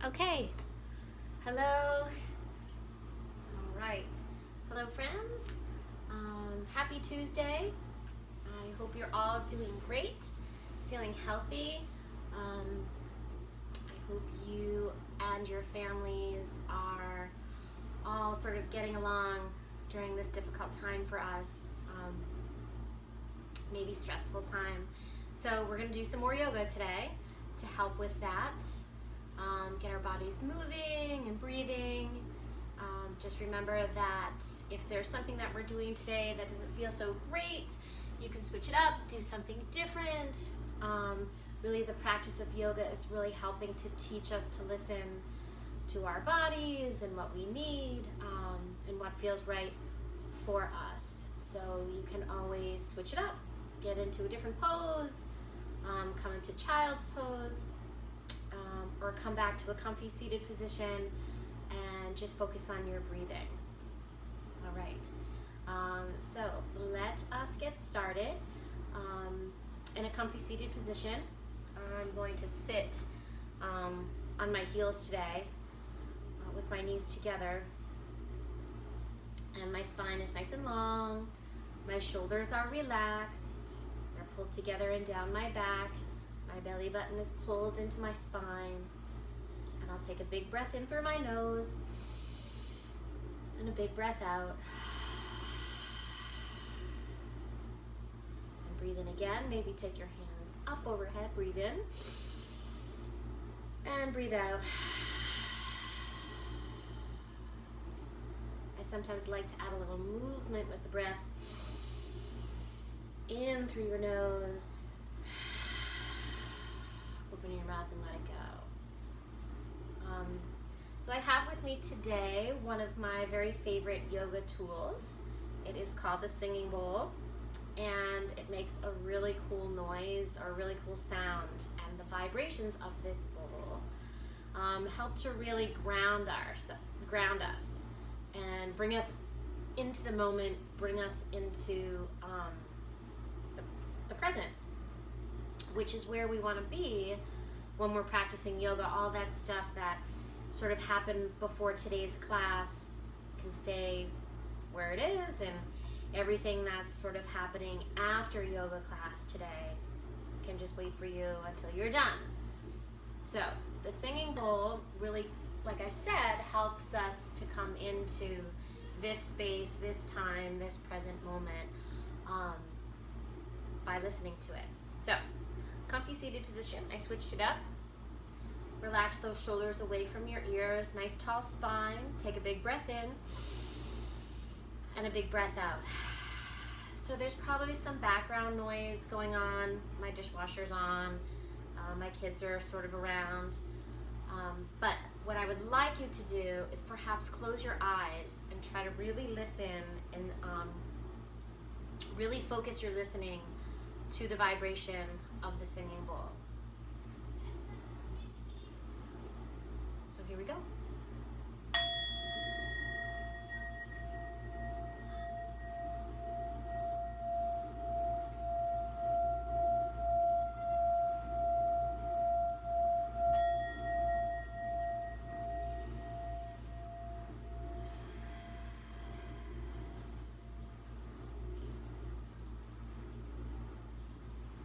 Okay, hello. All right, hello friends. Happy Tuesday. I hope you're all doing great, feeling healthy. I hope you and your families are all sort of getting along during this difficult time for us, maybe stressful time. So we're gonna do some more yoga today to help with that. Get our bodies moving and breathing. Just remember that if there's something that we're doing today that doesn't feel so great, you can switch it up, do something different. Really the practice of yoga is really helping to teach us to listen to our bodies and what we need, and what feels right for us. So you can always switch it up, get into a different pose, come into child's pose, or come back to a comfy seated position and just focus on your breathing. All right, so let us get started. In a comfy seated position, I'm going to sit on my heels today with my knees together, and my spine is nice and long. My shoulders are relaxed. They're pulled together and down my back. My belly button is pulled into my spine. And I'll take a big breath in through my nose and a big breath out. And breathe in again. Maybe take your hands up overhead. Breathe in and breathe out. I sometimes like to add a little movement with the breath. In through your nose. Open your mouth and let it go. So I have with me today one of my very favorite yoga tools. It is called the singing bowl, and it makes a really cool noise or a really cool sound, and the vibrations of this bowl help to really ground us and bring us into the moment, bring us into the present, which is where we want to be when we're practicing yoga. All that stuff that sort of happened before today's class can stay where it is, and everything that's sort of happening after yoga class today can just wait for you until you're done. So the singing bowl really, like I said, helps us to come into this space, this time, this present moment, by listening to it. So comfy seated position, I switched it up. Relax those shoulders away from your ears, nice tall spine. Take a big breath in and a big breath out. So there's probably some background noise going on. My dishwasher's on, my kids are sort of around. But what I would like you to do is perhaps close your eyes and try to really listen and really focus your listening to the vibration of the singing bowl. So here we go.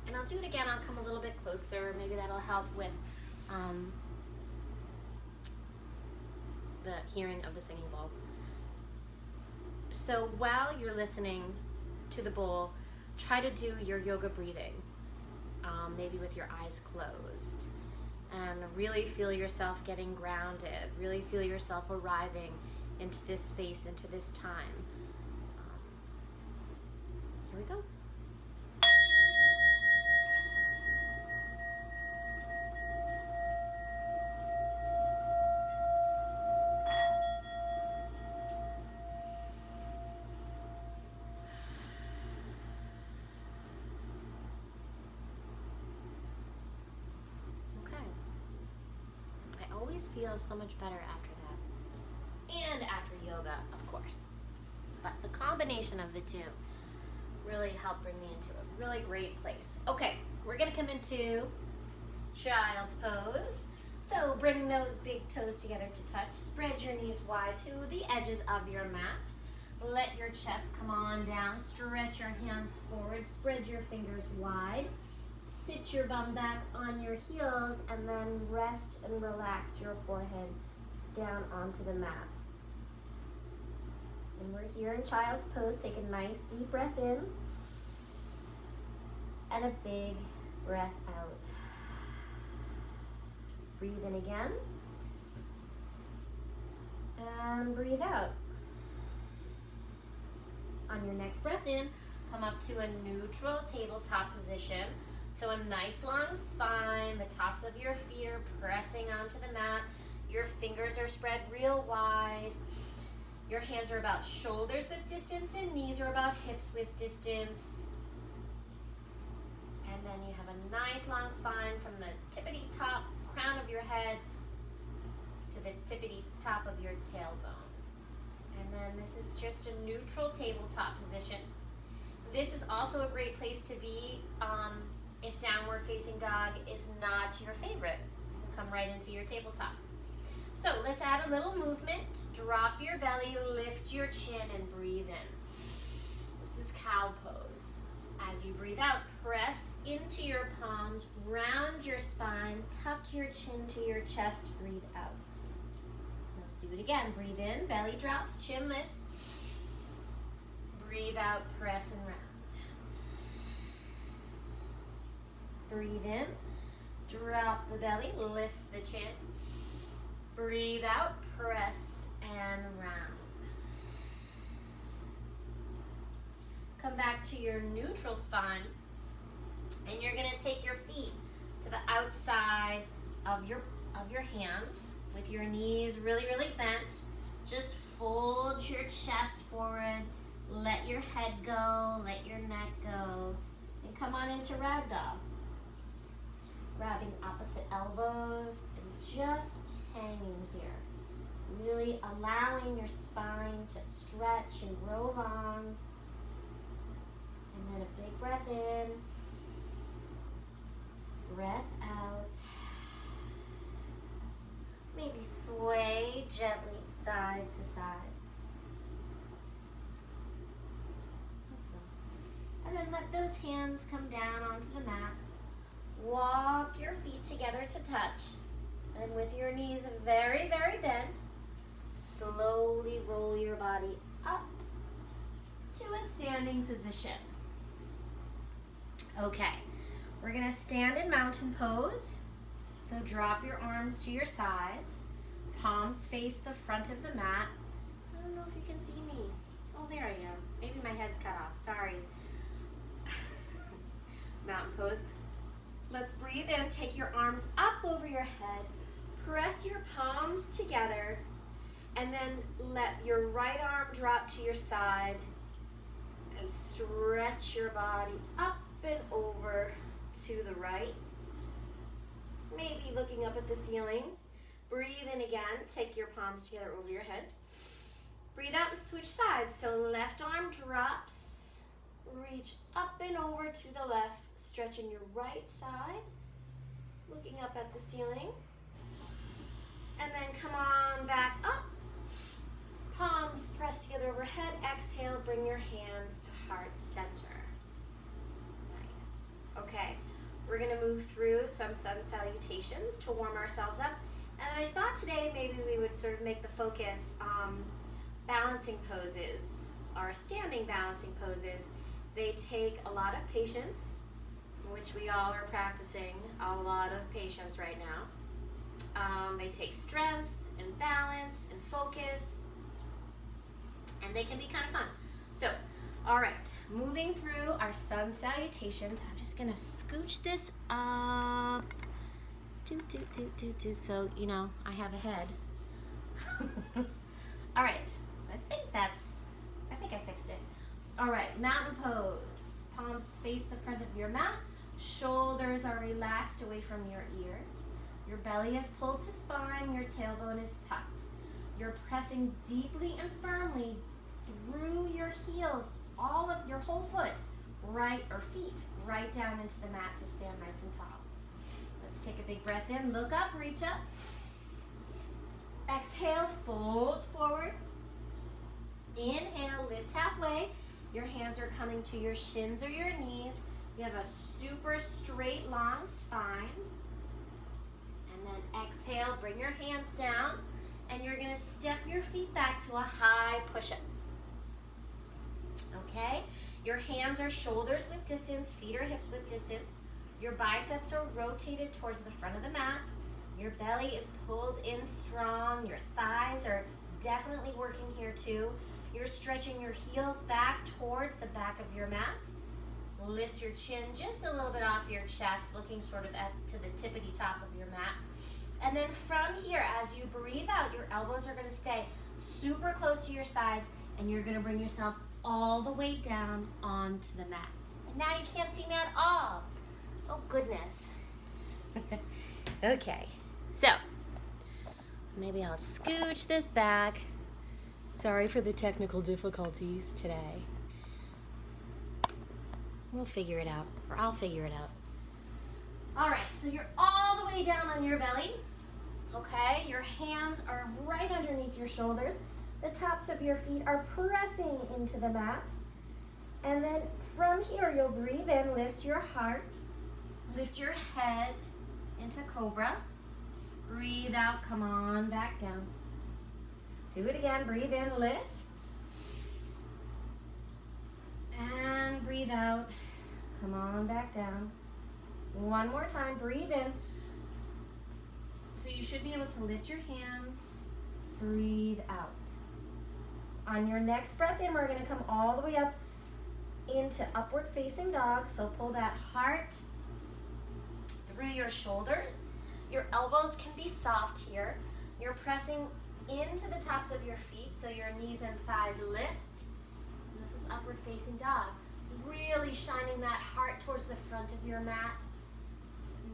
And I'll do it again. I'll come a little bit closer. Maybe that'll help with the hearing of the singing bowl. So while you're listening to the bowl, try to do your yoga breathing, maybe with your eyes closed, and really feel yourself getting grounded. Really feel yourself arriving into this space, into this time. Here we go. Feel so much better after that, and after yoga, of course, but the combination of the two really helped bring me into a really great place. Okay, we're gonna come into child's pose. So bring those big toes together to touch. Spread your knees wide to the edges of your mat. Let your chest come on down. Stretch your hands forward. Spread your fingers wide. Sit your bum back on your heels and then rest and relax your forehead down onto the mat. And we're here in child's pose. Take a nice deep breath in and a big breath out. Breathe in again and breathe out. On your next breath in, come up to a neutral tabletop position. So a nice long spine, the tops of your feet are pressing onto the mat. Your fingers are spread real wide. Your hands are about shoulders width distance and knees are about hips width distance. And then you have a nice long spine from the tippity top crown of your head to the tippity top of your tailbone. And then this is just a neutral tabletop position. This is also a great place to be if downward facing dog is not your favorite. Come right into your tabletop. So let's add a little movement. Drop your belly, lift your chin, and breathe in. This is cow pose. As you breathe out, press into your palms, round your spine, tuck your chin to your chest, breathe out. Let's do it again. Breathe in, belly drops, chin lifts. Breathe out, press and round. Breathe in, drop the belly, lift the chin. Breathe out, press and round. Come back to your neutral spine, and you're gonna take your feet to the outside of your hands with your knees really, really bent. Just fold your chest forward, let your head go, let your neck go, and come on into ragdoll. Grabbing opposite elbows and just hanging here. Really allowing your spine to stretch and grow long. And then a big breath in, breath out. Maybe sway gently side to side. Awesome. And then let those hands come down onto the mat. Walk your feet together to touch. And with your knees very, very bent, slowly roll your body up to a standing position. Okay, we're gonna stand in mountain pose. So drop your arms to your sides. Palms face the front of the mat. I don't know if you can see me. Oh, there I am. Maybe my head's cut off, sorry. Mountain pose. Let's breathe in, take your arms up over your head. Press your palms together and then let your right arm drop to your side and stretch your body up and over to the right. Maybe looking up at the ceiling. Breathe in again, take your palms together over your head. Breathe out and switch sides. So left arm drops, reach up and over to the left, stretching your right side, looking up at the ceiling. And then come on back up. Palms pressed together overhead. Exhale, bring your hands to heart center. Nice. Okay, we're gonna move through some sun salutations to warm ourselves up. And I thought today maybe we would sort of make the focus balancing poses, or standing balancing poses. They take a lot of patience, which we all are practicing a lot of patience right now. They take strength and balance and focus, and they can be kind of fun. So, all right, moving through our sun salutations. I'm just gonna scooch this up. So, you know, I have a head. All right, I think I fixed it. All right, mountain pose. Palms face the front of your mat. Shoulders are relaxed away from your ears. Your belly is pulled to spine. Your tailbone is tucked. You're pressing deeply and firmly through your heels, all of your whole foot, right, or feet, right down into the mat to stand nice and tall. Let's take a big breath in. Look up, reach up. Exhale, fold forward. Inhale, lift halfway. Your hands are coming to your shins or your knees. You have a super straight, long spine. And then exhale, bring your hands down. And you're gonna step your feet back to a high push-up. Okay? Your hands are shoulders width distance, feet are hips width distance. Your biceps are rotated towards the front of the mat. Your belly is pulled in strong. Your thighs are definitely working here too. You're stretching your heels back towards the back of your mat. Lift your chin just a little bit off your chest, looking sort of to the tippity top of your mat. And then from here, as you breathe out, your elbows are gonna stay super close to your sides, and you're gonna bring yourself all the way down onto the mat. And now you can't see me at all. Oh goodness. Okay, so maybe I'll scooch this back. Sorry for the technical difficulties today. We'll figure it out, or I'll figure it out. All right, so you're all the way down on your belly. Okay, your hands are right underneath your shoulders. The tops of your feet are pressing into the mat. And then from here, you'll breathe in, lift your heart, lift your head into cobra. Breathe out, come on back down. Do it again, breathe in, lift. And breathe out, come on back down. One more time, breathe in. So you should be able to lift your hands, breathe out. On your next breath in, we're gonna come all the way up into upward facing dog. So pull that heart through your shoulders. Your elbows can be soft here. You're pressing into the tops of your feet so your knees and thighs lift. And this is upward facing dog. Really shining that heart towards the front of your mat.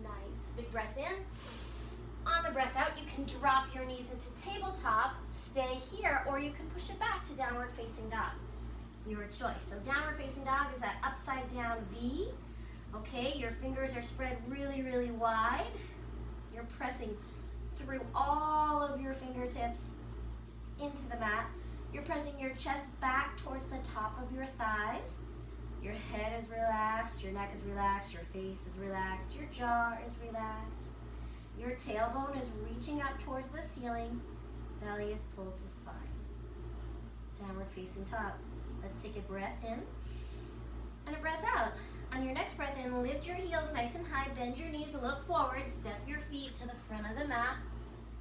Nice. Big breath in. On the breath out, you can drop your knees into tabletop, stay here, or you can push it back to downward facing dog. Your choice. So downward facing dog is that upside down V. Okay, your fingers are spread really, really wide. You're pressing through all of your fingertips into the mat. You're pressing your chest back towards the top of your thighs. Your head is relaxed, your neck is relaxed, your face is relaxed, your jaw is relaxed. Your tailbone is reaching up towards the ceiling. Belly is pulled to spine. Downward facing top. Let's take a breath in and a breath out. On your next breath in, lift your heels nice and high, bend your knees, look forward, step your feet to the front of the mat.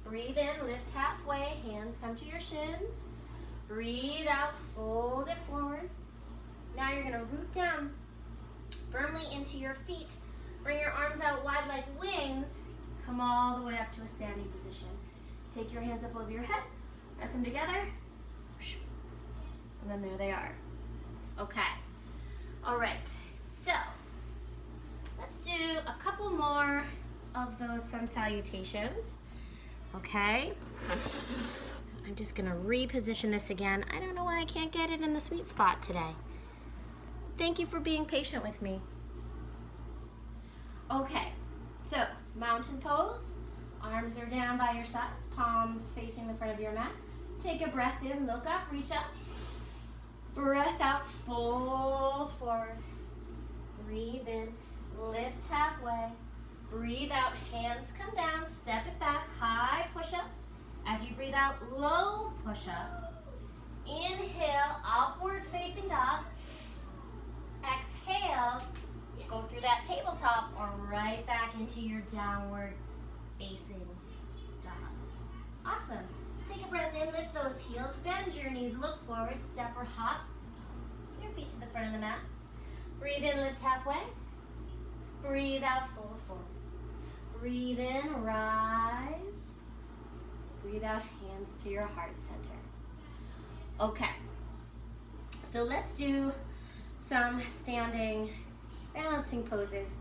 Breathe in, lift halfway, hands come to your shins. Breathe out, fold it forward. Now you're gonna root down firmly into your feet. Bring your arms out wide like wings. Come all the way up to a standing position. Take your hands up over your head, press them together, and then there they are. Okay, all right, so let's do a couple more of those sun salutations, okay? I'm just gonna reposition this again. I don't know why I can't get it in the sweet spot today. Thank you for being patient with me. Okay, so mountain pose, arms are down by your sides, palms facing the front of your mat. Take a breath in, look up, reach up. Breath out, fold forward. Breathe in, lift halfway. Breathe out, hands come down, step it back, high push up. As you breathe out, low push up. Inhale, upward facing dog. Exhale, go through that tabletop or right back into your downward facing dog. Awesome. Take a breath in, lift those heels, bend your knees, look forward, step or hop. Your feet to the front of the mat. Breathe in, lift halfway. Breathe out, fold forward. Breathe in, rise. Breathe out, hands to your heart center. Okay, so let's do some standing balancing poses.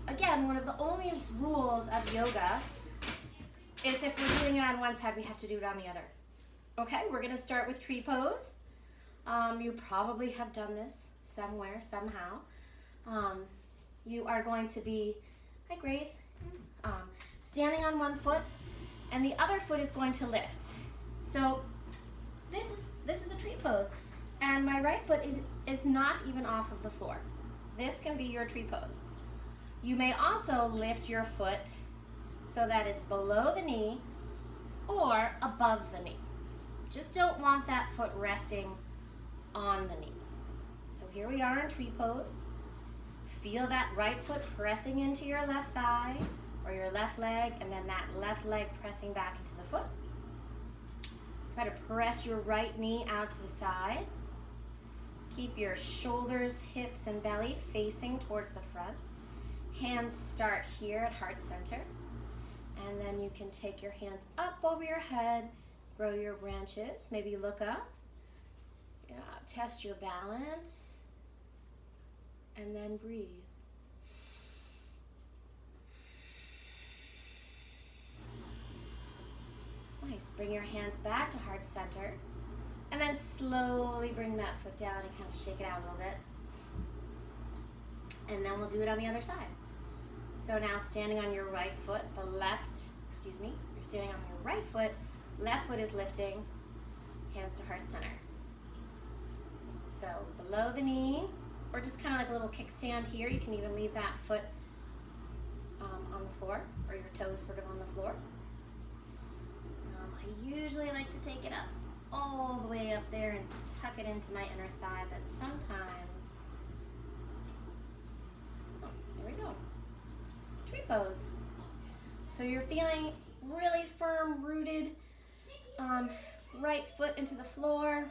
Again, one of the only rules of yoga is if we're doing it on one side, we have to do it on the other. Okay, we're gonna start with tree pose. You probably have done this somewhere, somehow. You are going to be, hi Grace, standing on one foot and the other foot is going to lift. So this is a tree pose, and my right foot is not even off of the floor. This can be your tree pose. You may also lift your foot so that it's below the knee or above the knee. Just don't want that foot resting on the knee. So here we are in tree pose. Feel that right foot pressing into your left thigh or your left leg, and then that left leg pressing back into the foot. Try to press your right knee out to the side. Keep your shoulders, hips, and belly facing towards the front. Hands start here at heart center. And then you can take your hands up over your head, grow your branches, maybe look up. Yeah, test your balance. And then breathe. Nice. Bring your hands back to heart center. And then slowly bring that foot down and kind of shake it out a little bit. And then we'll do it on the other side. So now standing on your right foot, you're standing on your right foot, left foot is lifting, hands to heart center. So below the knee, or just kind of like a little kickstand here. You can even leave that foot on the floor, or your toes sort of on the floor. I usually like to take it up all the way up there and tuck it into my inner thigh, but sometimes, there we go, tree pose. So you're feeling really firm, rooted, right foot into the floor,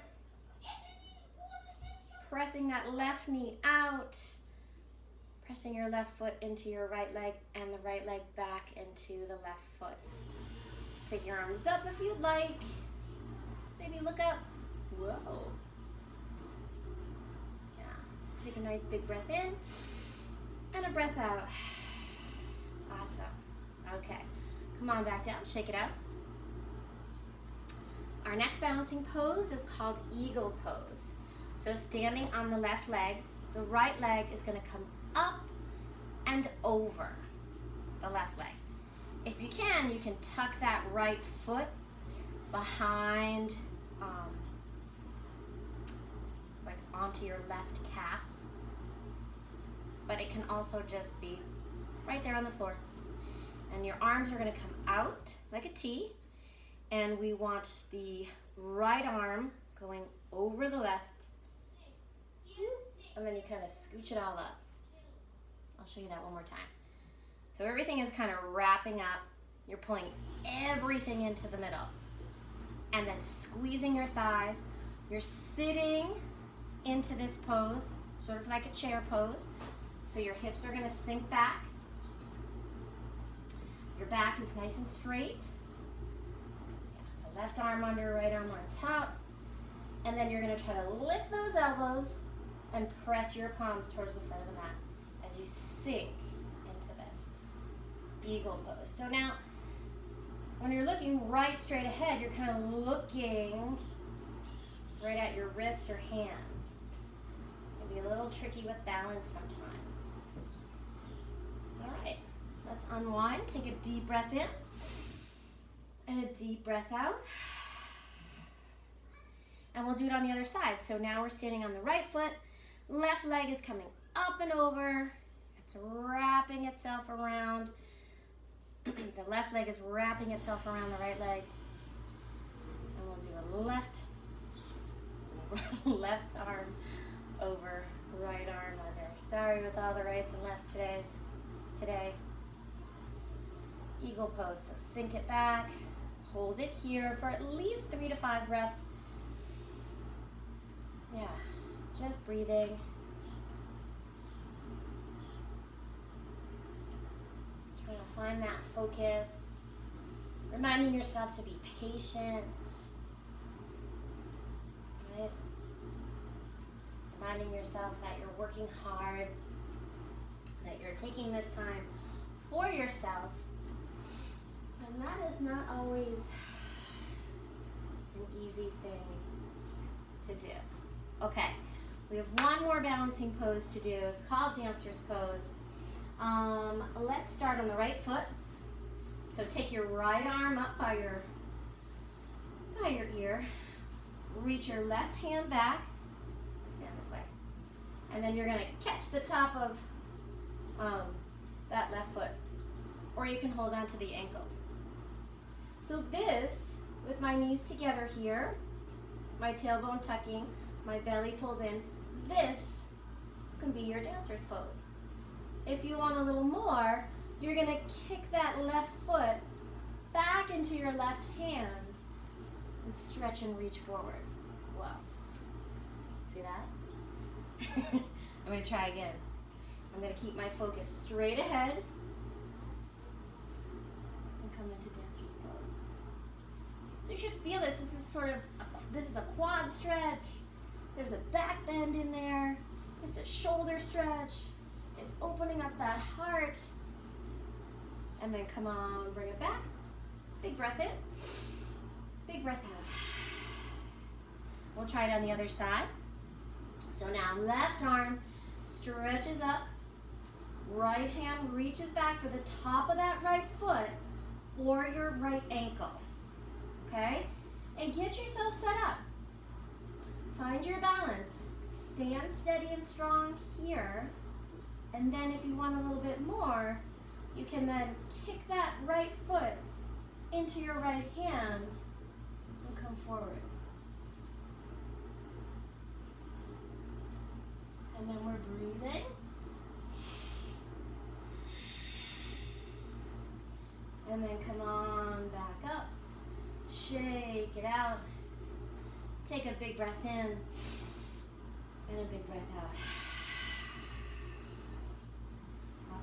pressing that left knee out, pressing your left foot into your right leg and the right leg back into the left foot. Take your arms up if you'd like. Maybe look up. Whoa. Yeah. Take a nice big breath in and a breath out. Awesome. Okay. Come on back down. Shake it out. Our next balancing pose is called eagle pose. So standing on the left leg, the right leg is going to come up and over the left leg. If you can tuck that right foot behind, like onto your left calf. But it can also just be right there on the floor. And your arms are going to come out like a T. And we want the right arm going over the left. And then you kind of scooch it all up. I'll show you that one more time. So everything is kind of wrapping up. You're pulling everything into the middle. And then squeezing your thighs. You're sitting into this pose, sort of like a chair pose. So your hips are going to sink back. Your back is nice and straight. Yeah, so left arm under, right arm on top. And then you're going to try to lift those elbows and press your palms towards the front of the mat as you sink into this eagle pose. So now, when you're looking right straight ahead, you're kind of looking right at your wrists or hands. It can be a little tricky with balance sometimes. All right, let's unwind. Take a deep breath in and a deep breath out. And we'll do it on the other side. So now we're standing on the right foot. Left leg is coming up and over. It's wrapping itself around. The left leg is wrapping itself around the right leg. And we'll do a left arm over, right arm under. Sorry with all the rights and lefts today. Eagle pose. So sink it back. Hold it here for at least 3 to 5 breaths. Yeah, just breathing. Trying to find that focus. Reminding yourself to be patient. Right? Reminding yourself that you're working hard, that you're taking this time for yourself. And that is not always an easy thing to do. Okay, we have one more balancing pose to do. It's called dancer's pose. Let's start on the right foot. So take your right arm up by your ear. Reach your left hand back. Stand this way. And then you're going to catch the top of that left foot. Or you can hold on to the ankle. So this, with my knees together here, my tailbone tucking, my belly pulled in, this can be your dancer's pose. If you want a little more, you're going to kick that left foot back into your left hand and stretch and reach forward. Wow. See that? I'm going to try again. I'm going to keep my focus straight ahead and come into dancer's pose. So you should feel this. This is a quad stretch. There's a back bend in there. It's a shoulder stretch. It's opening up that heart. And then come on, bring it back. Big breath in. Big breath out. We'll try it on the other side. So now left arm stretches up. Right hand reaches back for the top of that right foot or your right ankle. Okay? And get yourself set up. Find your balance. Stand steady and strong here. And then if you want a little bit more, you can then kick that right foot into your right hand and come forward. And then we're breathing. And then come on back up. Shake it out. Take a big breath in and a big breath out.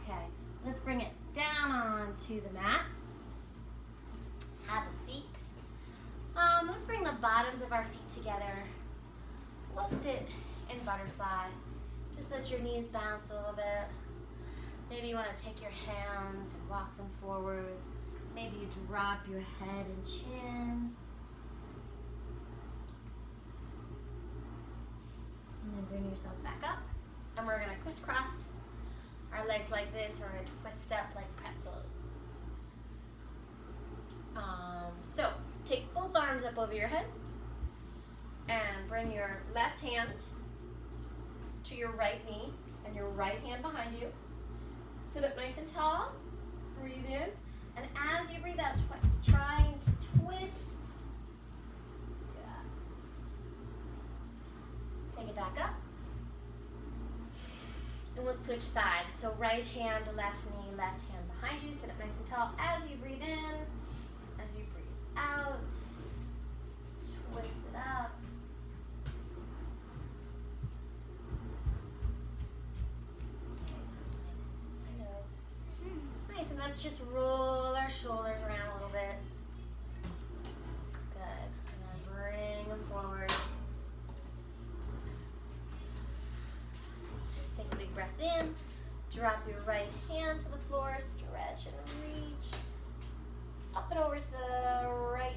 Okay, let's bring it down onto the mat. Have a seat. Let's bring the bottoms of our feet together. We'll sit in butterfly. Just let your knees bounce a little bit. Maybe you want to take your hands and walk them forward. Maybe you drop your head and chin. And then bring yourself back up. And we're going to crisscross our legs like this, or a twist up like pretzels. So take both arms up over your head and bring your left hand to your right knee and your right hand behind you. Sit up nice and tall. Breathe in. And as you breathe out, trying to twist. Take it back up. And we'll switch sides. So right hand, left knee, left hand behind you. Sit up nice and tall. As you breathe in, as you breathe out, twist it up. Nice. I know. Nice. And let's just roll our shoulders around a little bit. Good. And then bring them forward. Take a big breath in. Drop your right hand to the floor. Stretch and reach. Up and over to the right.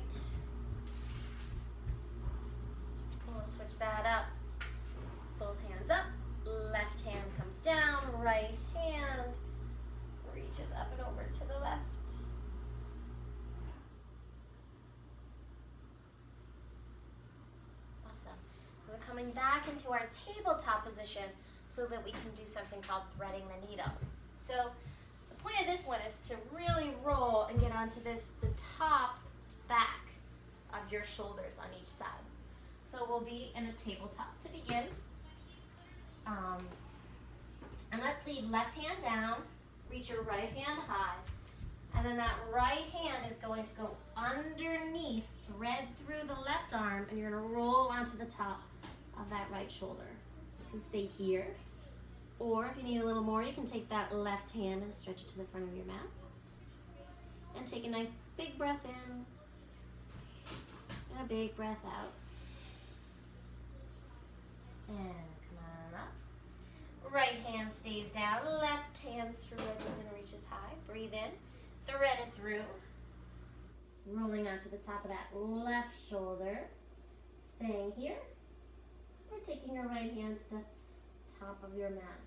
We'll switch that up. Both hands up. Left hand comes down. Right hand reaches up and over to the left. Awesome. We're coming back into our tabletop position so that we can do something called threading the needle. So the point of this one is to really roll and get onto the top back of your shoulders on each side. So we'll be in a tabletop to begin. And let's leave left hand down, reach your right hand high, and then that right hand is going to go underneath, thread through the left arm, and you're going to roll onto the top of that right shoulder. You can stay here, or if you need a little more, you can take that left hand and stretch it to the front of your mat. And take a nice big breath in, and a big breath out. And come on up. Right hand stays down, left hand stretches and reaches high. Breathe in, thread it through. Rolling onto the top of that left shoulder. Staying here. Or taking your right hand to the top of your mat.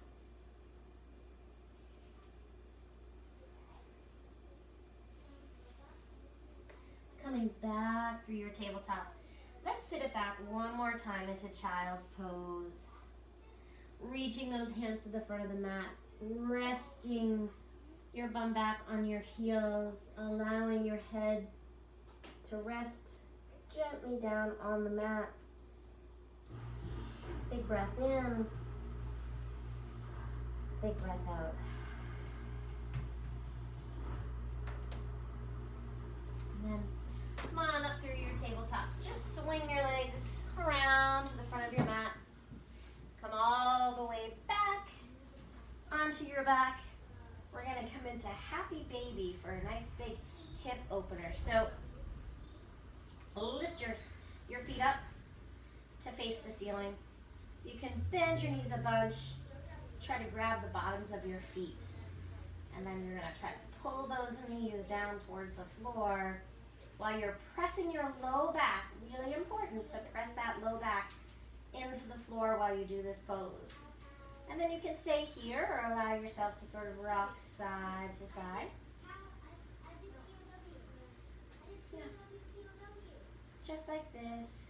belly back through your tabletop. Let's sit it back one more time into child's pose. Reaching those hands to the front of the mat, resting your bum back on your heels, allowing your head to rest gently down on the mat. Big breath in, big breath out. And then come on up through your tabletop. Just swing your legs around to the front of your mat. Come all the way back onto your back. We're going to come into happy baby for a nice big hip opener. So lift your feet up to face the ceiling. You can bend your knees a bunch. Try to grab the bottoms of your feet. And then you're going to try to pull those knees down towards the floor while you're pressing your low back. Really important to press that low back into the floor while you do this pose. And then you can stay here or allow yourself to sort of rock side to side. Yeah. Just like this.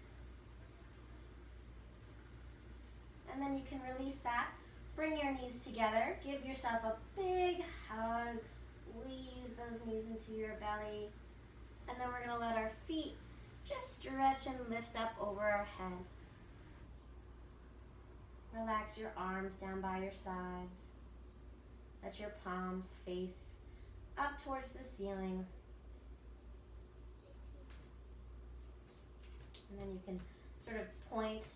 And then you can release that. Bring your knees together. Give yourself a big hug. Squeeze those knees into your belly. And then we're going to let our feet just stretch and lift up over our head. Relax your arms down by your sides. Let your palms face up towards the ceiling. And then you can sort of point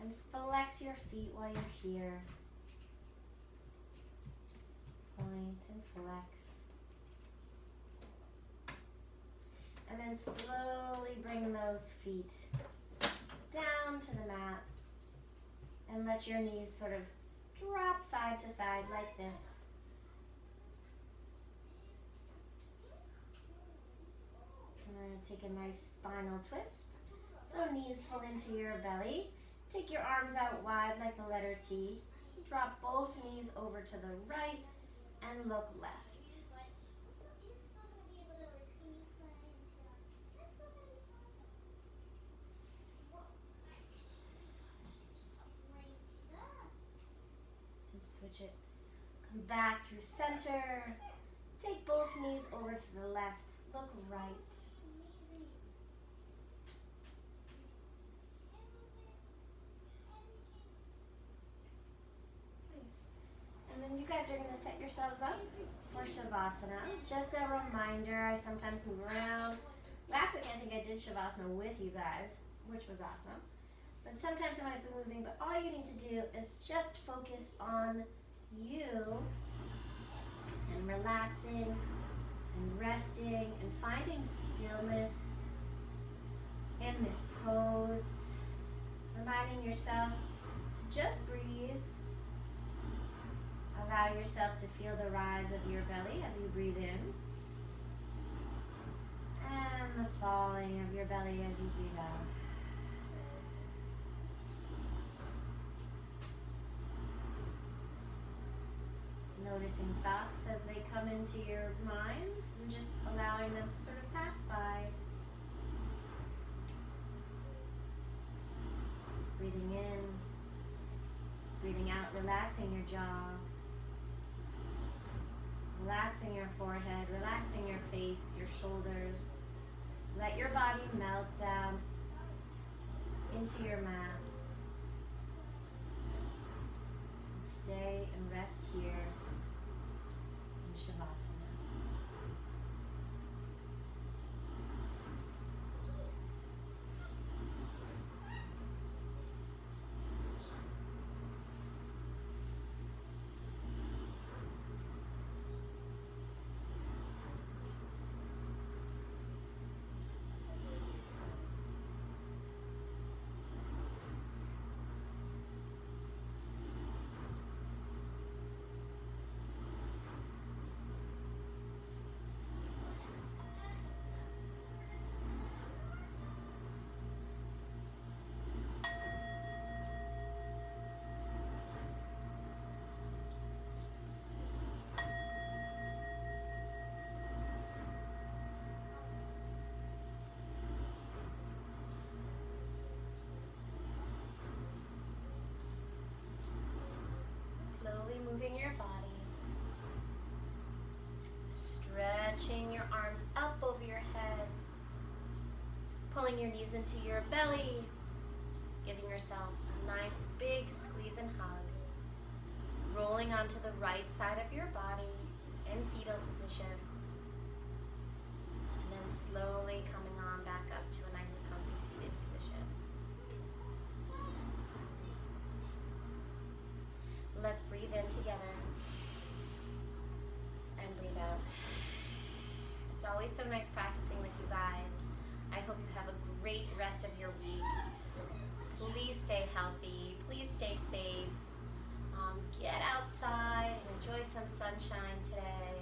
and flex your feet while you're here. Point and flex. And then slowly bring those feet down to the mat. And let your knees sort of drop side to side like this. And we're going to take a nice spinal twist. So knees pull into your belly. Take your arms out wide like the letter T. Drop both knees over to the right and look left. Switch it. Come back through center. Take both knees over to the left. Look right. Nice. And then you guys are going to set yourselves up for Shavasana. Just a reminder, I sometimes move around. Last week I think I did Shavasana with you guys, which was awesome. But sometimes I might be moving, but all you need to do is just focus on you and relaxing and resting and finding stillness in this pose. Reminding yourself to just breathe. Allow yourself to feel the rise of your belly as you breathe in. And the falling of your belly as you breathe out. Noticing thoughts as they come into your mind and just allowing them to sort of pass by. Breathing in, breathing out, relaxing your jaw, relaxing your forehead, relaxing your face, your shoulders. Let your body melt down into your mat. And stay and rest here. Shavasana. moving your body. Stretching your arms up over your head. Pulling your knees into your belly. Giving yourself a nice big squeeze and hug. Rolling onto the right side of your body in fetal position. And then slowly coming on back up to a nice comfy seated position. Let's breathe in together. And breathe out. It's always so nice practicing with you guys. I hope you have a great rest of your week. Please stay healthy. Please stay safe. Get outside and enjoy some sunshine today.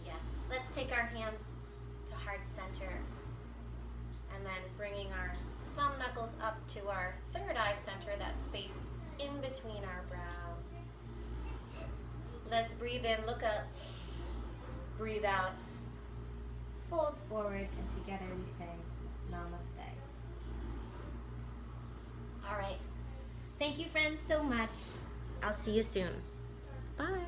Yes, let's take our hands to heart center and then bringing our thumb knuckles up to our third eye center, that space in between our brows. Let's breathe in, look up, breathe out, fold forward, and together we say namaste. All right. Thank you, friends, so much. I'll see you soon. Bye.